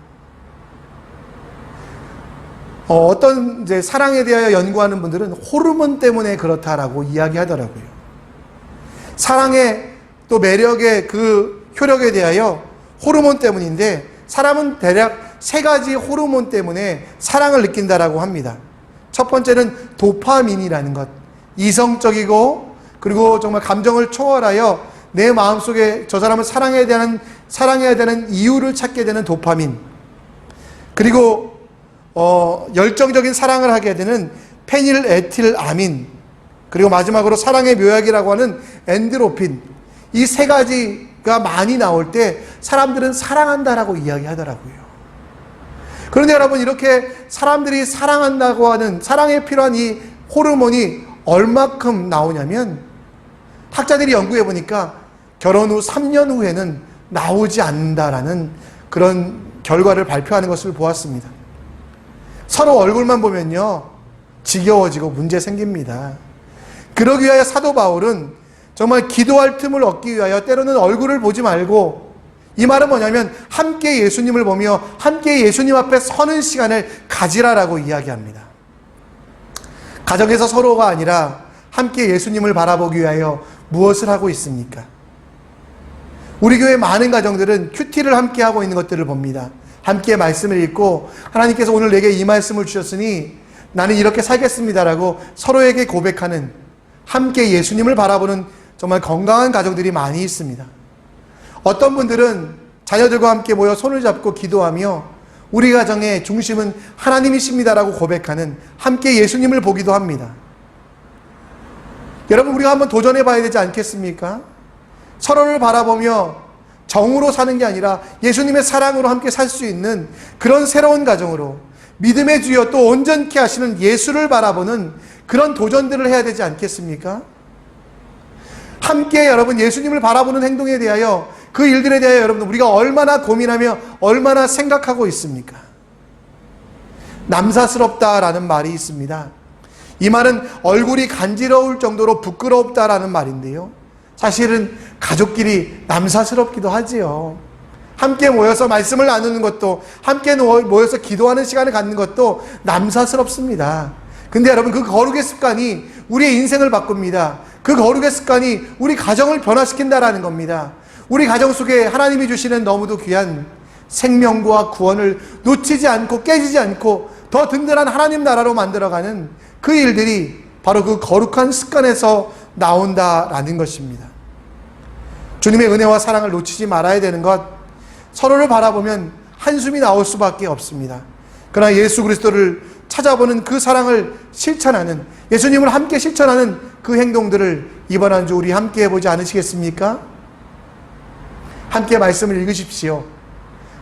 어떤 이제 사랑에 대하여 연구하는 분들은 호르몬 때문에 그렇다라고 이야기하더라고요. 사랑의 또 매력의 그 효력에 대하여 호르몬 때문인데, 사람은 대략 3가지 호르몬 때문에 사랑을 느낀다라고 합니다. 첫 번째는 도파민이라는 것. 이성적이고 그리고 정말 감정을 초월하여 내 마음속에 저 사람을 사랑해야 되는 이유를 찾게 되는 도파민. 그리고 열정적인 사랑을 하게 되는 페닐에틸아민. 그리고 마지막으로 사랑의 묘약이라고 하는 엔드로핀. 이 3가지가 많이 나올 때 사람들은 사랑한다라고 이야기하더라고요. 그런데 여러분, 이렇게 사람들이 사랑한다고 하는, 사랑에 필요한 이 호르몬이 얼마큼 나오냐면, 학자들이 연구해 보니까 결혼 후 3년 후에는 나오지 않는다라는 그런 결과를 발표하는 것을 보았습니다. 서로 얼굴만 보면요, 지겨워지고 문제 생깁니다. 그러기 위하여 사도 바울은 정말 기도할 틈을 얻기 위하여 때로는 얼굴을 보지 말고, 이 말은 뭐냐면 함께 예수님을 보며 함께 예수님 앞에 서는 시간을 가지라라고 이야기합니다. 가정에서 서로가 아니라 함께 예수님을 바라보기 위하여 무엇을 하고 있습니까? 우리 교회 많은 가정들은 큐티를 함께 하고 있는 것들을 봅니다. 함께 말씀을 읽고, 하나님께서 오늘 내게 이 말씀을 주셨으니 나는 이렇게 살겠습니다라고 서로에게 고백하는, 함께 예수님을 바라보는 정말 건강한 가정들이 많이 있습니다. 어떤 분들은 자녀들과 함께 모여 손을 잡고 기도하며 우리 가정의 중심은 하나님이십니다라고 고백하는, 함께 예수님을 보기도 합니다. 여러분, 우리가 한번 도전해 봐야 되지 않겠습니까? 서로를 바라보며 정으로 사는 게 아니라 예수님의 사랑으로 함께 살 수 있는 그런 새로운 가정으로, 믿음의 주여 또 온전케 하시는 예수를 바라보는 그런 도전들을 해야 되지 않겠습니까? 함께 여러분 예수님을 바라보는 행동에 대하여, 그 일들에 대하여 여러분 우리가 얼마나 고민하며 얼마나 생각하고 있습니까? 남사스럽다라는 말이 있습니다. 이 말은 얼굴이 간지러울 정도로 부끄럽다라는 말인데요, 사실은 가족끼리 남사스럽기도 하지요. 함께 모여서 말씀을 나누는 것도, 함께 모여서 기도하는 시간을 갖는 것도 남사스럽습니다. 근데 여러분, 그 거룩의 습관이 우리의 인생을 바꿉니다. 그 거룩의 습관이 우리 가정을 변화시킨다라는 겁니다. 우리 가정 속에 하나님이 주시는 너무도 귀한 생명과 구원을 놓치지 않고 깨지지 않고 더 든든한 하나님 나라로 만들어가는 그 일들이 바로 그 거룩한 습관에서 나온다라는 것입니다. 주님의 은혜와 사랑을 놓치지 말아야 되는 것, 서로를 바라보면 한숨이 나올 수밖에 없습니다. 그러나 예수 그리스도를 찾아보는 그 사랑을 실천하는, 예수님을 함께 실천하는 그 행동들을 이번 한 주 우리 함께 해보지 않으시겠습니까? 함께 말씀을 읽으십시오.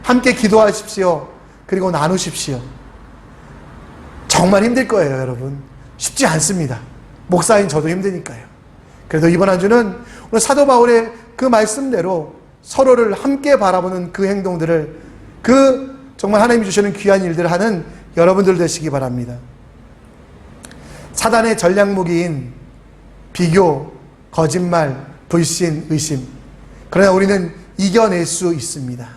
함께 기도하십시오. 그리고 나누십시오. 정말 힘들 거예요, 여러분. 쉽지 않습니다. 목사인 저도 힘드니까요. 그래도 이번 한 주는 오늘 사도 바울의 그 말씀대로 서로를 함께 바라보는 그 행동들을, 그 정말 하나님이 주시는 귀한 일들을 하는 여러분들 되시기 바랍니다. 사단의 전략무기인 비교, 거짓말, 불신, 의심. 그러나 우리는 이겨낼 수 있습니다.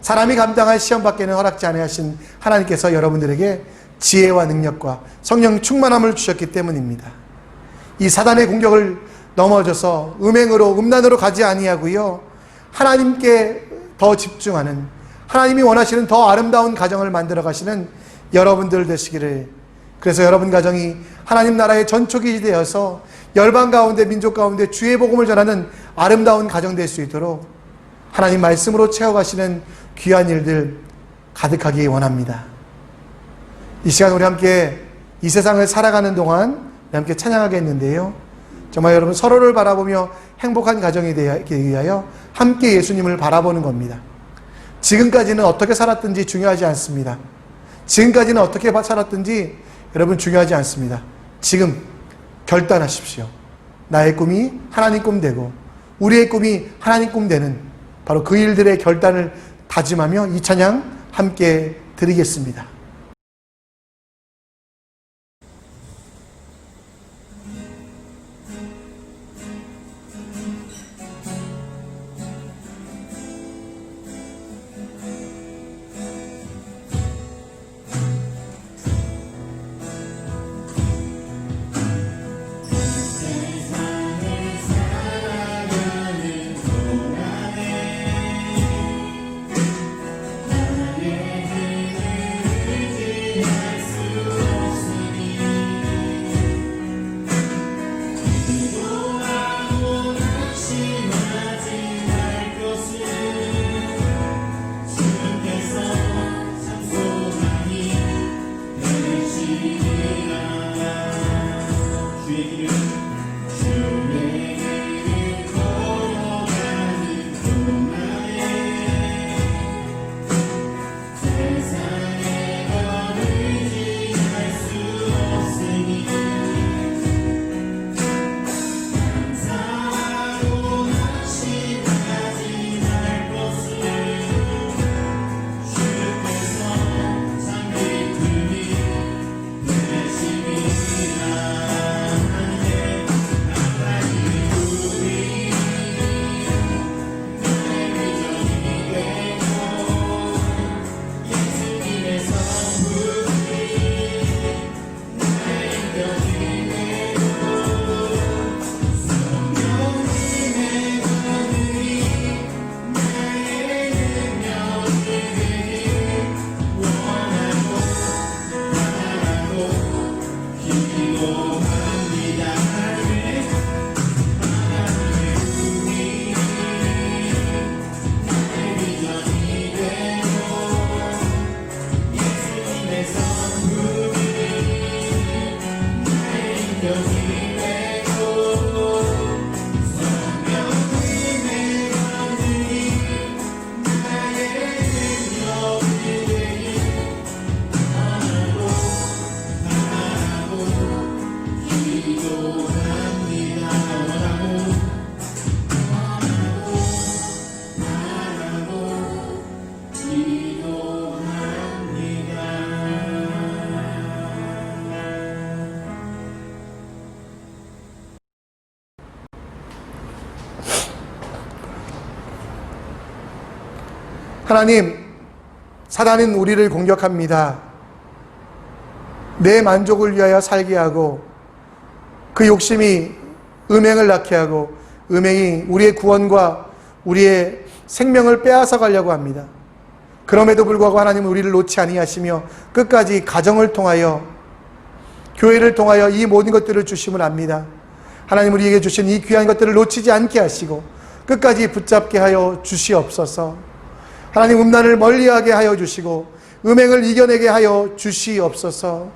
사람이 감당할 시험 밖에는 허락지 아니하신 하나님께서 여러분들에게 지혜와 능력과 성령 충만함을 주셨기 때문입니다. 이 사단의 공격을 넘어져서 음행으로 음란으로 가지 아니하고요, 하나님께 더 집중하는, 하나님이 원하시는 더 아름다운 가정을 만들어 가시는 여러분들 되시기를, 그래서 여러분 가정이 하나님 나라의 전초기 되어서 열방 가운데, 민족 가운데 주의 복음을 전하는 아름다운 가정 될 수 있도록 하나님 말씀으로 채워가시는 귀한 일들 가득하기 원합니다. 이 시간 우리 함께 이 세상을 살아가는 동안 우리 함께 찬양하겠는데요, 정말 여러분 서로를 바라보며 행복한 가정이 되기 위하여 함께 예수님을 바라보는 겁니다. 지금까지는 어떻게 살았든지 중요하지 않습니다. 지금까지는 어떻게 살았든지 여러분 중요하지 않습니다. 지금 결단하십시오. 나의 꿈이 하나님 꿈 되고 우리의 꿈이 하나님 꿈 되는 바로 그 일들의 결단을 다짐하며 이 찬양 함께 드리겠습니다. 하나님, 사단은 우리를 공격합니다. 내 만족을 위하여 살게 하고 그 욕심이 음행을 낳게 하고 음행이 우리의 구원과 우리의 생명을 빼앗아 가려고 합니다. 그럼에도 불구하고 하나님은 우리를 놓지 아니하시며 끝까지 가정을 통하여, 교회를 통하여 이 모든 것들을 주심을 압니다. 하나님 우리에게 주신 이 귀한 것들을 놓치지 않게 하시고 끝까지 붙잡게 하여 주시옵소서. 하나님 음란을 멀리하게 하여 주시고 음행을 이겨내게 하여 주시옵소서.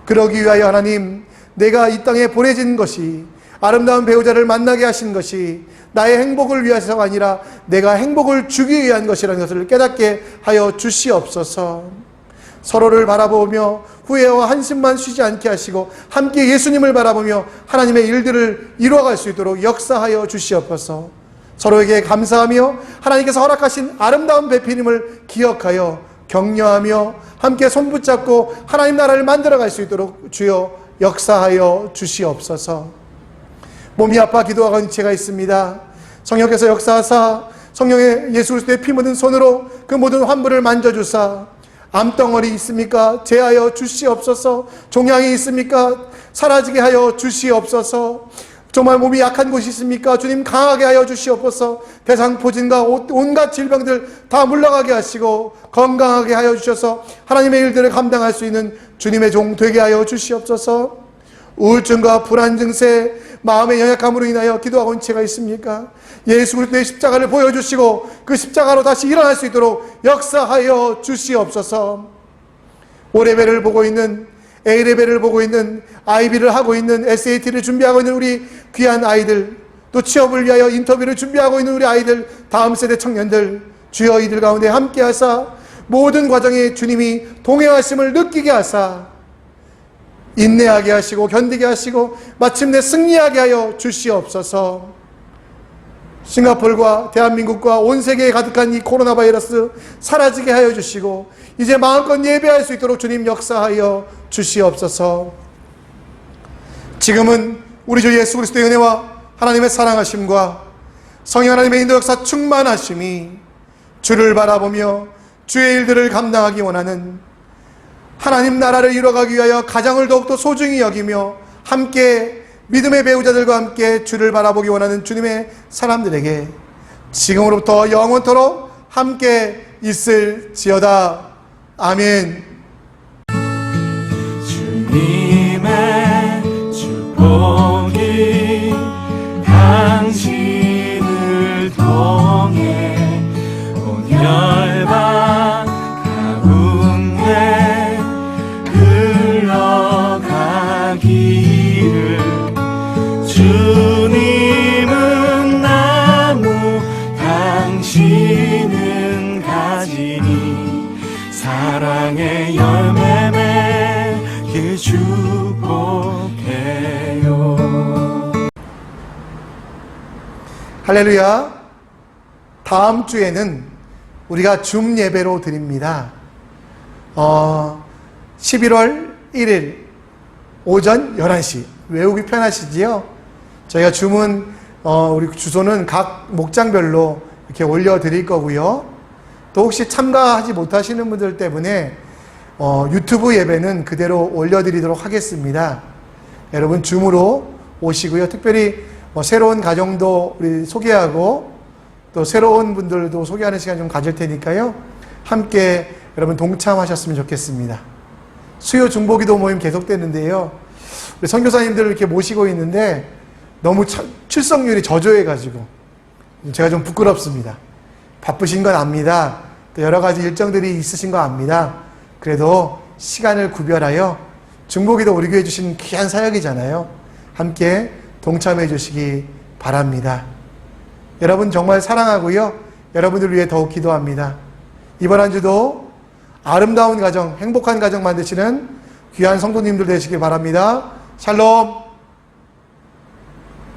그러기 위하여 하나님, 내가 이 땅에 보내진 것이, 아름다운 배우자를 만나게 하신 것이 나의 행복을 위해서가 아니라 내가 행복을 주기 위한 것이라는 것을 깨닫게 하여 주시옵소서. 서로를 바라보며 후회와 한심만 쉬지 않게 하시고 함께 예수님을 바라보며 하나님의 일들을 이루어갈 수 있도록 역사하여 주시옵소서. 서로에게 감사하며 하나님께서 허락하신 아름다운 배필임을 기억하여 격려하며 함께 손붙잡고 하나님 나라를 만들어갈 수 있도록 주여 역사하여 주시옵소서. 몸이 아파 기도하고 있는 채가 있습니다. 성령께서 역사하사 성령의 예수 그리스도의 피 묻은 손으로 그 모든 환부를 만져주사 암덩어리 있습니까? 제하여 주시옵소서. 종양이 있습니까? 사라지게 하여 주시옵소서. 정말 몸이 약한 곳이 있습니까? 주님 강하게 하여 주시옵소서. 대상포진과 온갖 질병들 다 물러가게 하시고 건강하게 하여 주셔서 하나님의 일들을 감당할 수 있는 주님의 종 되게 하여 주시옵소서. 우울증과 불안 증세, 마음의 연약함으로 인하여 기도하고 있는 채가 있습니까? 예수 그리스도의 십자가를 보여주시고 그 십자가로 다시 일어날 수 있도록 역사하여 주시옵소서. O레벨을 보고 있는, A레벨을 보고 있는, IB를 하고 있는, SAT를 준비하고 있는 우리 귀한 아이들, 또 취업을 위하여 인터뷰를 준비하고 있는 우리 아이들, 다음 세대 청년들, 주여 이들 가운데 함께 하사 모든 과정에 주님이 동행하심을 느끼게 하사 인내하게 하시고 견디게 하시고 마침내 승리하게 하여 주시옵소서. 싱가포르와 대한민국과 온 세계에 가득한 이 코로나 바이러스 사라지게 하여 주시고 이제 마음껏 예배할 수 있도록 주님 역사하여 주시옵소서. 지금은 우리 주 예수 그리스도의 은혜와 하나님의 사랑하심과 성령 하나님의 인도 역사 충만하심이 주를 바라보며 주의 일들을 감당하기 원하는 하나님 나라를 이뤄가기 위하여 가정을 더욱더 소중히 여기며 함께 믿음의 배우자들과 함께 주를 바라보기 원하는 주님의 사람들에게 지금으로부터 영원토록 함께 있을지어다. 아멘.
주님의 축복이 당신을 통해 온 열방 가운데 흘러가기를. 주님은 나무 당신은 가지니 사랑의 열매 맺길 축복해요.
할렐루야. 다음 주에는 우리가 줌 예배로 드립니다. 11월 1일 오전 11시 외우기 편하시지요? 저희가 줌은 우리 주소는 각 목장별로 이렇게 올려드릴 거고요. 또 혹시 참가하지 못하시는 분들 때문에 유튜브 예배는 그대로 올려드리도록 하겠습니다. 여러분 줌으로 오시고요. 특별히 새로운 가정도 우리 소개하고 또 새로운 분들도 소개하는 시간 좀 가질 테니까요. 함께 여러분 동참하셨으면 좋겠습니다. 수요 중보기도 모임 계속되는데요. 우리 선교사님들을 이렇게 모시고 있는데 너무 출석률이 저조해가지고 제가 좀 부끄럽습니다. 바쁘신 건 압니다. 또 여러 가지 일정들이 있으신 거 압니다. 그래도 시간을 구별하여 중보기도 우리 교회 주신 귀한 사역이잖아요. 함께 동참해 주시기 바랍니다. 여러분 정말 사랑하고요. 여러분들 위해 더욱 기도합니다. 이번 한 주도 아름다운 가정, 행복한 가정 만드시는 귀한 성도님들 되시길 바랍니다. 샬롬.